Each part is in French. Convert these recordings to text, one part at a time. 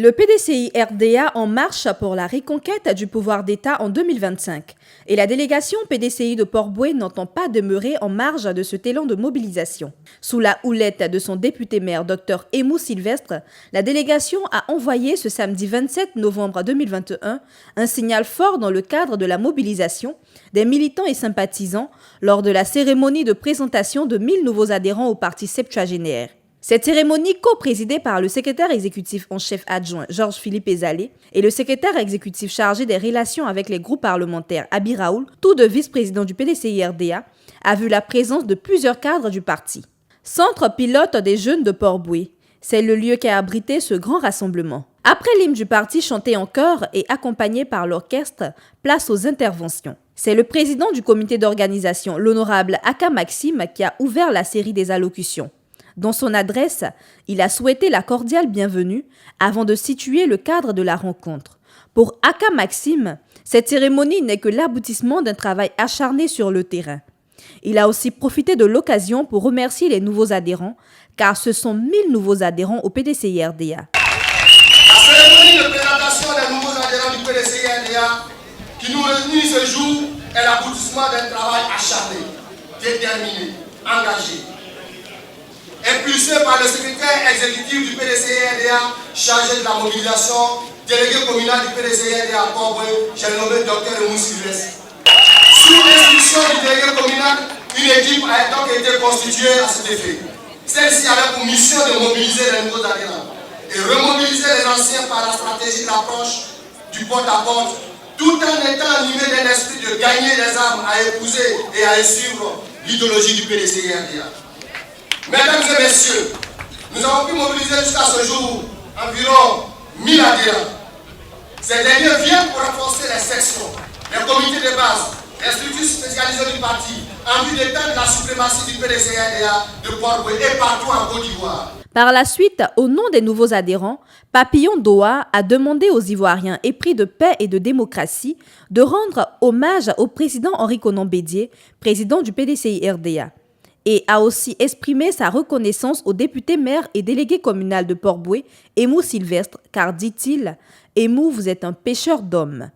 Le PDCI-RDA en marche pour la reconquête du pouvoir d'État en 2025 et la délégation PDCI de Port-Bouët n'entend pas demeurer en marge de cet élan de mobilisation. Sous la houlette de son député-maire Dr Aimou Sylvestre, la délégation a envoyé ce samedi 27 novembre 2021 un signal fort dans le cadre de la mobilisation des militants et sympathisants lors de la cérémonie de présentation de 1000 nouveaux adhérents au parti septuagénaire. Cette cérémonie, co-présidée par le secrétaire exécutif en chef adjoint Georges-Philippe Ezalé et le secrétaire exécutif chargé des relations avec les groupes parlementaires Abi Raoul, tous deux vice-présidents du PDCI-RDA, a vu la présence de plusieurs cadres du parti. Centre pilote des jeunes de Port-Bouët, c'est le lieu qui a abrité ce grand rassemblement. Après l'hymne du parti chanté en chœur et accompagné par l'orchestre, place aux interventions. C'est le président du comité d'organisation, l'honorable Aka Maxime, qui a ouvert la série des allocutions. Dans son adresse, il a souhaité la cordiale bienvenue avant de situer le cadre de la rencontre. Pour Aka Maxime, cette cérémonie n'est que l'aboutissement d'un travail acharné sur le terrain. Il a aussi profité de l'occasion pour remercier les nouveaux adhérents, car ce sont 1000 nouveaux adhérents au PDCI-RDA. La cérémonie de présentation des nouveaux adhérents du PDCI-RDA qui nous réunit ce jour est l'aboutissement d'un travail acharné, déterminé, engagé. Impulsé par le secrétaire exécutif du PDCI-RDA chargé de la mobilisation, délégué communal du PDCI-RDA à Port-Bouët, j'ai nommé Dr Aimou Sylvestre. Sous l'instruction du délégué communal, une équipe a donc été constituée à cet effet. Celle-ci avait pour mission de mobiliser les nouveaux adhérents et remobiliser les anciens par la stratégie de l'approche du porte-à-porte, tout en étant animé d'un esprit de gagner les âmes à épouser et à suivre l'idéologie du PDCI-RDA. Mesdames et messieurs, nous avons pu mobiliser jusqu'à ce jour environ 1000 adhérents. Ces derniers viennent pour renforcer les sections, les comités de base, les structures spécialisées du parti, en vue d'éteindre la suprématie du PDCI-RDA de Port-Bouët et partout en Côte d'Ivoire. Par la suite, au nom des nouveaux adhérents, Papillon Doha a demandé aux Ivoiriens épris de paix et de démocratie de rendre hommage au président Henri Konan Bédié, président du PDCI-RDA. Et a aussi exprimé sa reconnaissance au député maire et délégué communal de Port-Bouët, Aimou Sylvestre, car, dit-il, « Aimou, vous êtes un pêcheur d'hommes ».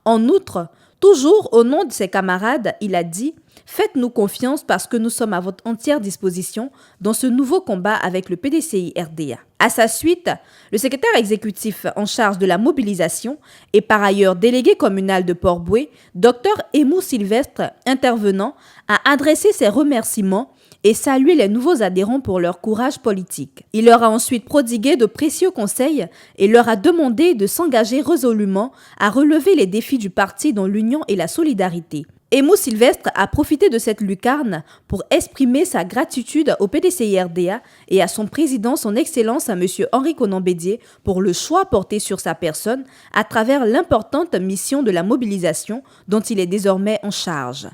En outre, toujours au nom de ses camarades, il a dit « Faites-nous confiance parce que nous sommes à votre entière disposition dans ce nouveau combat avec le PDCI-RDA ». À sa suite, le secrétaire exécutif en charge de la mobilisation et par ailleurs délégué communal de Port-Bouët, Dr Aimou Sylvestre, intervenant, a adressé ses remerciements et salué les nouveaux adhérents pour leur courage politique. Il leur a ensuite prodigué de précieux conseils et leur a demandé de s'engager résolument à relever les défis du parti dans l'union et la solidarité. Aimou Sylvestre a profité de cette lucarne pour exprimer sa gratitude au PDCI-RDA et à son président, son Excellence, à M. Henri Konan Bédié, pour le choix porté sur sa personne à travers l'importante mission de la mobilisation dont il est désormais en charge.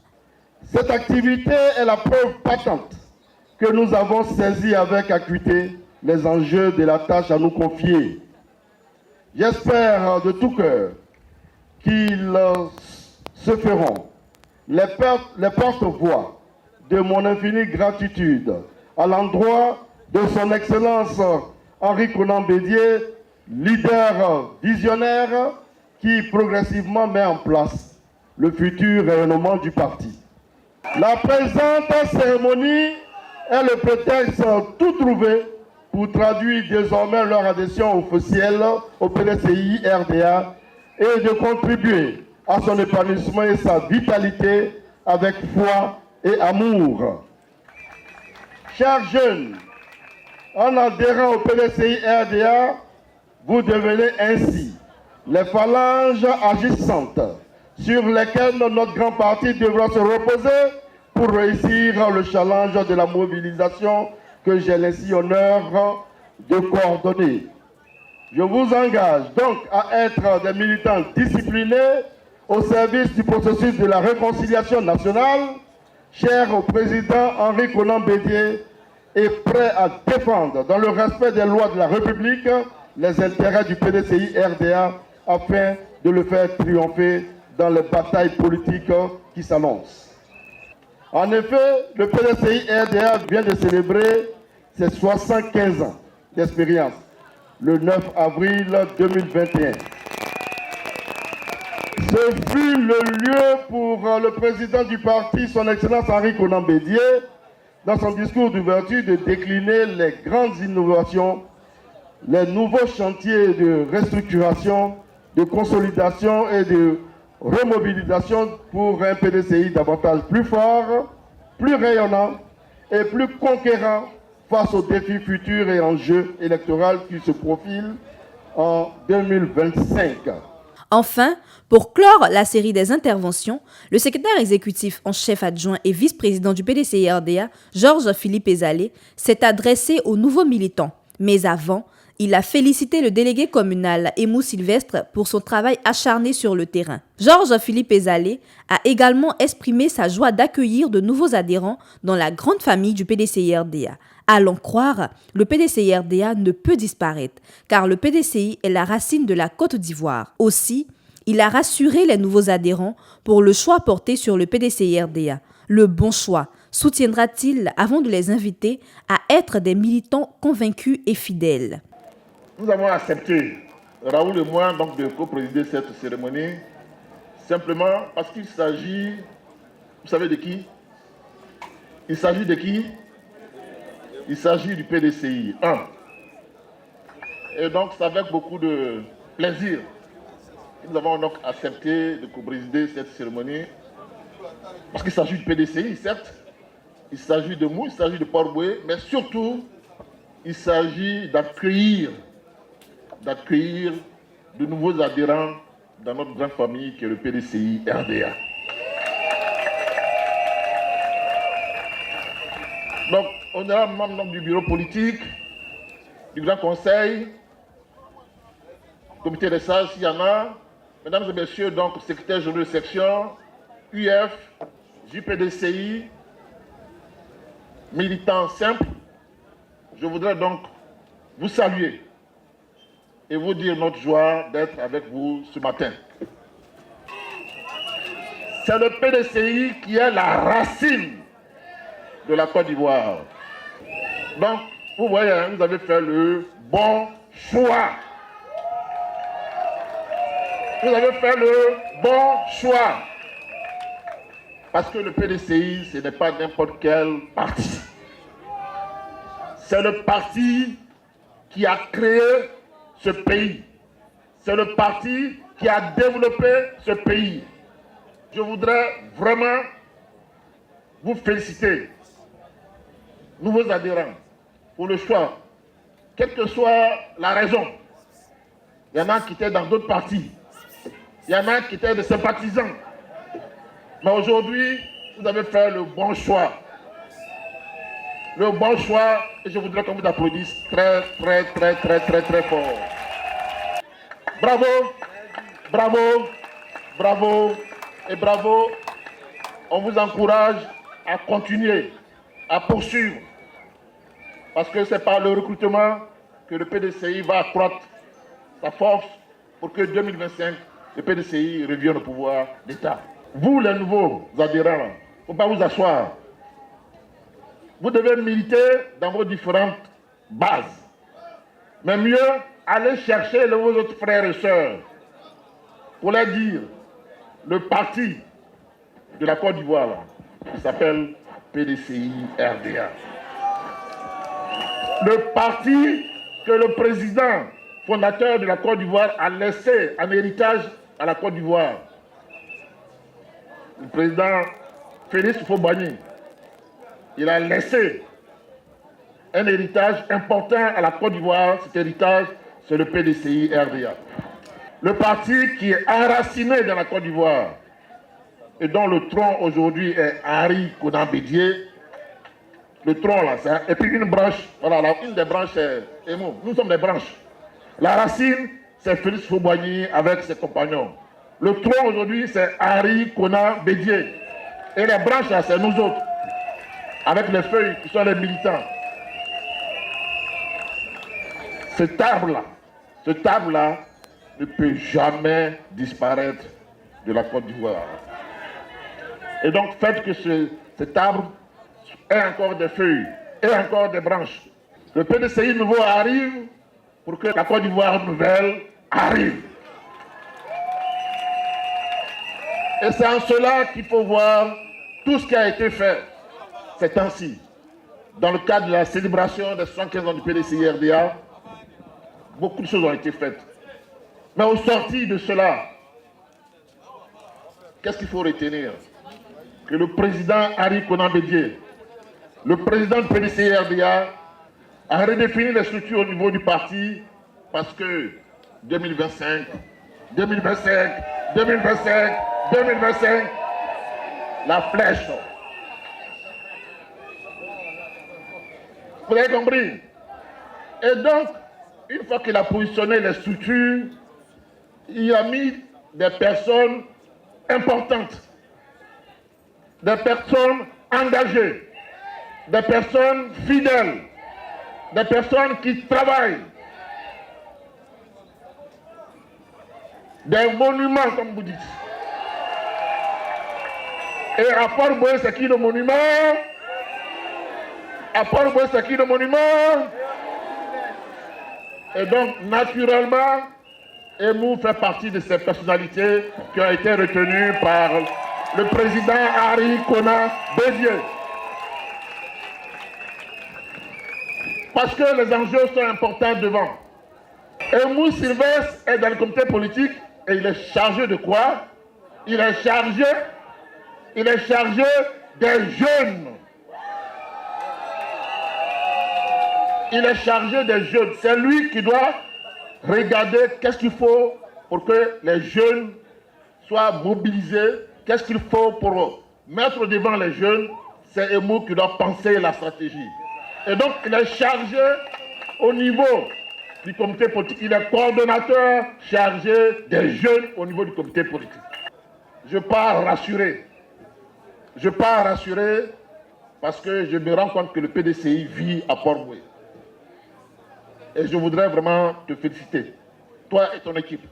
Cette activité est la preuve patente que nous avons saisi avec acuité les enjeux de la tâche à nous confier. J'espère de tout cœur qu'ils se feront les porte-voix de mon infinie gratitude à l'endroit de son Excellence Henri Konan Bédié, leader visionnaire qui progressivement met en place le futur rayonnement du parti. La présente cérémonie est le prétexte tout trouvé pour traduire désormais leur adhésion officielle au PDCI-RDA et de contribuer à son épanouissement et sa vitalité avec foi et amour. Chers jeunes, en adhérant au PDCI-RDA, vous devenez ainsi les phalanges agissantes sur lesquelles notre grand parti devra se reposer pour réussir le challenge de la mobilisation que j'ai l'ainsi honneur de coordonner. Je vous engage donc à être des militants disciplinés au service du processus de la réconciliation nationale, cher au président Henri Konan Bédié, et prêt à défendre dans le respect des lois de la République les intérêts du PDCI-RDA afin de le faire triompher dans les batailles politiques qui s'annoncent. En effet, le PDCI-RDA vient de célébrer ses 75 ans d'expérience. le 9 avril 2021. Ce fut le lieu pour le président du parti, son Excellence Henri Konan Bédié, dans son discours d'ouverture, de décliner les grandes innovations, les nouveaux chantiers de restructuration, de consolidation et de remobilisation pour un PDCI davantage plus fort, plus rayonnant et plus conquérant face aux défis futurs et enjeux électoraux qui se profilent en 2025. Enfin, pour clore la série des interventions, le secrétaire exécutif en chef adjoint et vice-président du PDCI-RDA, Georges-Philippe Ezalé, s'est adressé aux nouveaux militants. Mais avant, il a félicité le délégué communal Emou Sylvestre pour son travail acharné sur le terrain. Georges-Philippe Ezalé a également exprimé sa joie d'accueillir de nouveaux adhérents dans la grande famille du PDCI-RDA. À l'en croire, le PDCI-RDA ne peut disparaître, car le PDCI est la racine de la Côte d'Ivoire. Aussi, il a rassuré les nouveaux adhérents pour le choix porté sur le PDCI-RDA. Le bon choix soutiendra-t-il avant de les inviter à être des militants convaincus et fidèles? Nous avons accepté, Raoul et moi, donc, de co-présider cette cérémonie, simplement parce qu'il s'agit, vous savez de qui? Il s'agit de qui? Il s'agit du PDCI 1. Et donc, c'est avec beaucoup de plaisir que nous avons donc accepté de co-présider cette cérémonie. Parce qu'il s'agit du PDCI, certes. Il s'agit de Mou, il s'agit de Port-Boué, mais surtout, il s'agit d'accueillir de nouveaux adhérents dans notre grande famille qui est le PDCI RDA. Donc, on est là membre du bureau politique, du Grand Conseil, comité des sages s'il y en a, mesdames et messieurs, donc secrétaire général de section, UF, JPDCI, militants simples, je voudrais donc vous saluer et vous dire notre joie d'être avec vous ce matin. C'est le PDCI qui est la racine de la Côte d'Ivoire. Donc, vous voyez, vous avez fait le bon choix. Vous avez fait le bon choix. Parce que le PDCI, ce n'est pas n'importe quel parti. C'est le parti qui a créé ce pays. C'est le parti qui a développé ce pays. Je voudrais vraiment vous féliciter, nouveaux adhérents, pour le choix, quelle que soit la raison. Il y en a qui étaient dans d'autres partis. Il y en a qui étaient des sympathisants. Mais aujourd'hui, vous avez fait le bon choix. Le bon choix, et je voudrais qu'on vous applaudisse très, très, très, très, très, très fort. Bravo, bravo, bravo et bravo. On vous encourage à continuer, à poursuivre. Parce que c'est par le recrutement que le PDCI va accroître sa force pour que 2025, le PDCI revienne au pouvoir d'État. Vous, les nouveaux adhérents, il ne faut pas vous asseoir. Vous devez militer dans vos différentes bases. Mais mieux, allez chercher vos autres frères et sœurs pour leur dire le parti de la Côte d'Ivoire, qui s'appelle PDCI RDA. Le parti que le président fondateur de la Côte d'Ivoire a laissé en héritage à la Côte d'Ivoire. Le président Félix Houphouët-Boigny, il a laissé un héritage important à la Côte d'Ivoire. Cet héritage, c'est le PDCI RDA. Le parti qui est enraciné dans la Côte d'Ivoire et dont le tronc aujourd'hui est Henri Konan Bédié. Le tronc là, ça. Et puis une branche, voilà, là, une des branches c'est Emou. Nous sommes des branches. La racine, c'est Félix Houphouët-Boigny avec ses compagnons. Le tronc aujourd'hui, c'est Henri Konan Bédié. Et les branches là, c'est nous autres. Avec les feuilles qui sont les militants. Cet arbre-là ne peut jamais disparaître de la Côte d'Ivoire. Et donc, faites que cet arbre ait encore des feuilles, ait encore des branches. Le PDCI nouveau arrive pour que la Côte d'Ivoire nouvelle arrive. Et c'est en cela qu'il faut voir tout ce qui a été fait ces temps-ci. Dans le cadre de la célébration des 75 ans du PDCI-RDA, beaucoup de choses ont été faites. Mais au sorti de cela, qu'est-ce qu'il faut retenir? Que le président Henri Konan Bédié, le président du PDCI-RDA, a redéfini les structures au niveau du parti parce que 2025, 2025, 2025, 2025, la flèche. Vous avez compris? Et donc, une fois qu'il a positionné les structures, il a mis des personnes importantes, des personnes engagées, des personnes fidèles, des personnes qui travaillent, des monuments, comme vous dites. Et à Port-Boué, c'est qui le monument? À Port-Boué, c'est qui le monument? Et donc, naturellement, Emou fait partie de ces personnalités qui ont été retenues par le président Henri Konan Bédié. Parce que les enjeux sont importants devant. Emou Sylvestre est dans le comité politique et il est chargé de quoi? Il est chargé des jeunes. Il est chargé des jeunes. C'est lui qui doit regarder qu'est-ce qu'il faut pour que les jeunes soient mobilisés. Qu'est-ce qu'il faut pour mettre devant les jeunes. C'est Emou qui doit penser la stratégie. Et donc, il est chargé au niveau du comité politique. Il est coordonnateur chargé des jeunes au niveau du comité politique. Je pars rassuré. Je pars rassuré parce que je me rends compte que le PDCI vit à Port-Boué. Et je voudrais vraiment te féliciter, toi et ton équipe.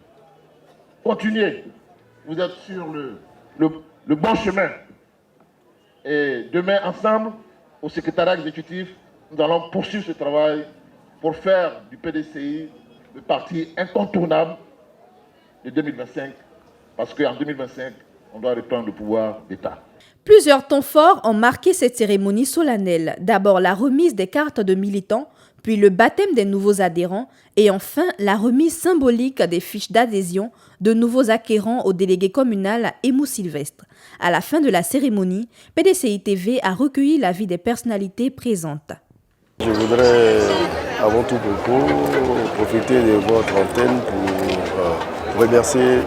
Continuez, vous êtes sur le bon chemin. Et demain, ensemble, au secrétariat exécutif, nous allons poursuivre ce travail pour faire du PDCI le parti incontournable de 2025. Parce qu'en 2025, on doit reprendre le pouvoir d'État. Plusieurs temps forts ont marqué cette cérémonie solennelle. D'abord la remise des cartes de militants, puis le baptême des nouveaux adhérents et enfin la remise symbolique des fiches d'adhésion de nouveaux acquérants au délégué communal Emou Sylvestre. À la fin de la cérémonie, PDCI TV a recueilli l'avis des personnalités présentes. Je voudrais avant tout profiter de votre antenne pour remercier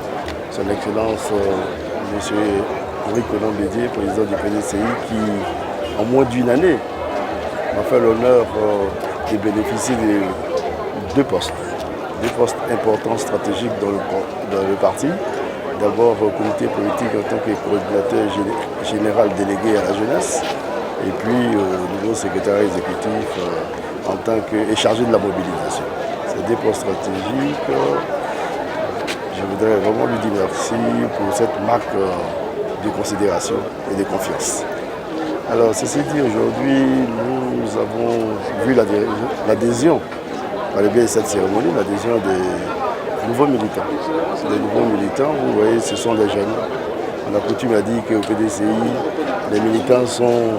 son Excellence M. Henri Konan Bédié, président du PDCI, qui en moins d'une année m'a fait l'honneur de bénéficier de deux postes importants stratégiques dans le parti. D'abord au comité politique en tant que coordinateur général délégué à la jeunesse et puis au niveau secrétariat exécutif en tant que chargé de la mobilisation. Ces deux postes stratégiques, je voudrais vraiment lui dire merci pour cette marque de considération et de confiance. Alors, ceci dit, aujourd'hui, nous avons vu l'adhésion, par le biais de cette cérémonie, l'adhésion des nouveaux militants. Les nouveaux militants, vous voyez, ce sont des jeunes. On a coutume à dire qu'au PDCI, les militants sont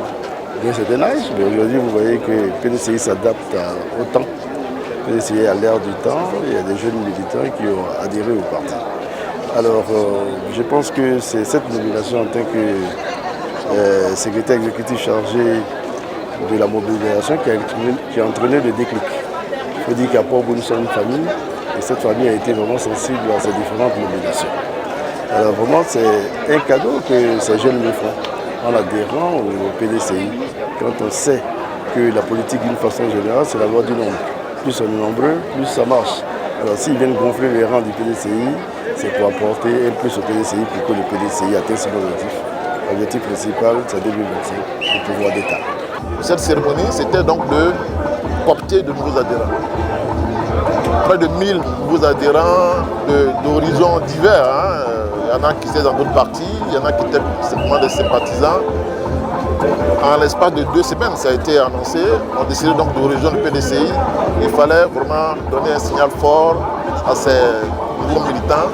d'un certain âge, mais aujourd'hui, vous voyez que le PDCI s'adapte au temps. Le PDCI est à l'ère du temps, il y a des jeunes militants qui ont adhéré au parti. Alors, je pense que c'est cette nomination en tant que secrétaire exécutif chargé de la mobilisation qui a entraîné le déclic. Il faut dire qu'à Port-Boué, nous sommes une famille et cette famille a été vraiment sensible à ces différentes mobilisations. Alors vraiment, c'est un cadeau que ces jeunes me font en adhérant au PDCI. Quand on sait que la politique d'une façon générale, c'est la loi du nombre. Plus on est nombreux, plus ça marche. Alors s'ils viennent gonfler les rangs du PDCI, c'est pour apporter un plus au PDCI pour que le PDCI atteigne son objectif. L'objectif principal, c'est 2025, le pouvoir d'État. Cette cérémonie, c'était donc de coopter de nouveaux adhérents. Près de 1000 nouveaux adhérents d'horizons divers. Il y en a qui étaient dans d'autres partis, il y en a qui étaient simplement des sympathisants. En l'espace de 2 semaines, ça a été annoncé. On a décidé donc de rejoindre le PDCI. Il fallait vraiment donner un signal fort à ces nouveaux militants.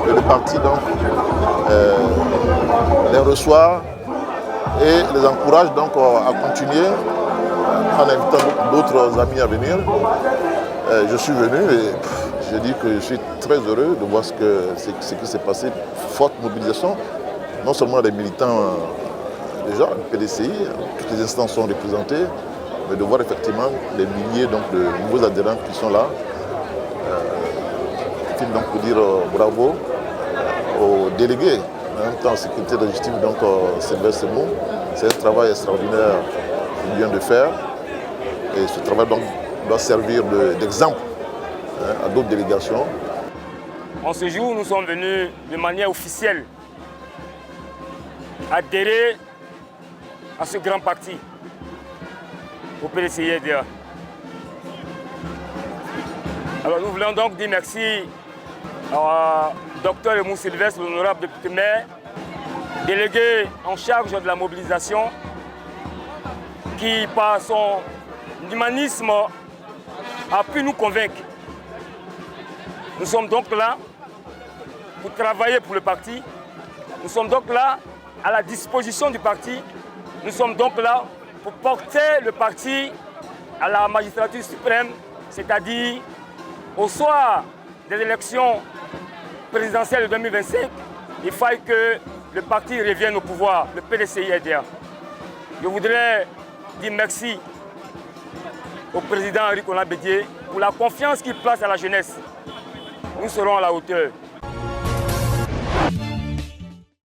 Et le parti donc les reçoit et les encourage donc à continuer en invitant d'autres amis à venir. Je suis venu et je dis que je suis très heureux de voir ce qui s'est passé. Forte mobilisation, non seulement des militants déjà, le PDCI, toutes les instances sont représentées, mais de voir effectivement les milliers donc, de nouveaux adhérents qui sont là. Il faut donc dire bravo aux délégués, en même temps sécurité législative, donc Sylvestre Semou. C'est un travail extraordinaire qu'il vient de faire. Et ce travail donc, doit servir d'exemple à d'autres délégations. En ce jour, nous sommes venus de manière officielle adhérer à ce grand parti, au PDCI-EDA. Alors nous voulons donc dire merci à Dr Emou Sylvestre, l'honorable député maire, délégué en charge de la mobilisation, qui par son humanisme a pu nous convaincre. Nous sommes donc là pour travailler pour le parti. Nous sommes donc là à la disposition du parti. Nous sommes donc là pour porter le parti à la magistrature suprême, c'est-à-dire au soir des élections présidentielles de 2025, il faut que le parti revienne au pouvoir, le PDCI-EDA. Je voudrais dire merci au président Henri Konan Bédié pour la confiance qu'il place à la jeunesse. Nous serons à la hauteur.